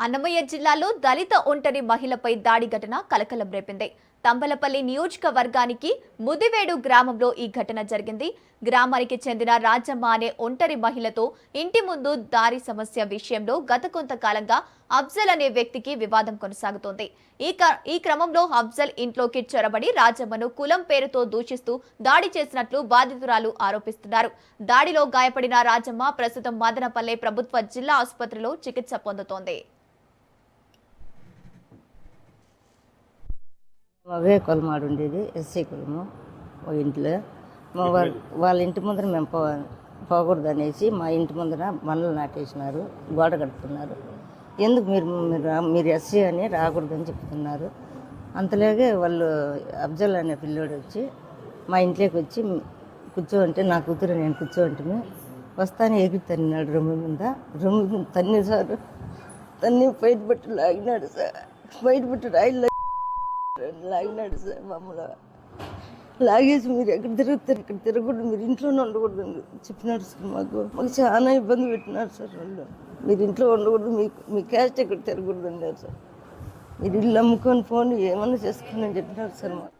అన్నమయ్య జిల్లాలో దళిత ఒంటరి మహిళపై దాడి ఘటన కలకలం రేపింది. తంబలపల్లి నియోజకవర్గానికి ముదివేడు గ్రామంలో ఈ ఘటన జరిగింది. గ్రామానికి చెందిన రాజమ్మ అనే ఒంటరి మహిళతో ఇంటి ముందు దారి సమస్య విషయంలో గత కొంతకాలంగా అఫ్జల్ అనే వ్యక్తికి వివాదం కొనసాగుతోంది. ఈ క్రమంలో అఫ్జల్ ఇంట్లోకి చొరబడి రాజమ్మను కులం పేరుతో దూషిస్తూ దాడి చేసినట్లు బాధితురాలు ఆరోపిస్తున్నారు. దాడిలో గాయపడిన రాజమ్మ ప్రస్తుతం మదనపల్లె ప్రభుత్వ జిల్లా ఆసుపత్రిలో చికిత్స పొందుతోంది. అవే కులమాడు ఉండేది, ఎస్సీ కులము. ఓ ఇంట్లో వాళ్ళ ఇంటి ముందర మేము పోకూడదు అనేసి మా ఇంటి ముందర మనలు నాటేసినారు, గోడ కడుతున్నారు. ఎందుకు మీరు ఎస్సీ అని రాకూడదని చెప్తున్నారు. అంతలాగే వాళ్ళు అఫ్జల్ అనే పిల్లోడు వచ్చి మా ఇంట్లోకి వచ్చి కూర్చోంటే నా కూతురు నేను కూర్చోంటే వస్తానే ఎగిరి తన్నాడు. రొమ్ము తన్ని సార్, తన్ని బయట పట్టు లాగినాడు సార్, బయట పట్టు రాయిల్ లాగినాడు సార్. మమ్మల్ని లాగేసి మీరు ఎక్కడ తిరుగుతారు, ఇక్కడ తిరగకూడదు, మీరు ఇంట్లోనే ఉండకూడదు అని చెప్పినారు సార్. మాకు చాలా ఇబ్బంది పెట్టినారు సార్. వాళ్ళు మీరు ఇంట్లో ఉండకూడదు, మీ క్యాస్ట్ ఎక్కడ తిరగకూడదు అన్నారు సార్. మీరు ఇల్లు అమ్ముకొని ఫోన్ ఏమన్నా చేసుకుని చెప్పినారు సార్. మాకు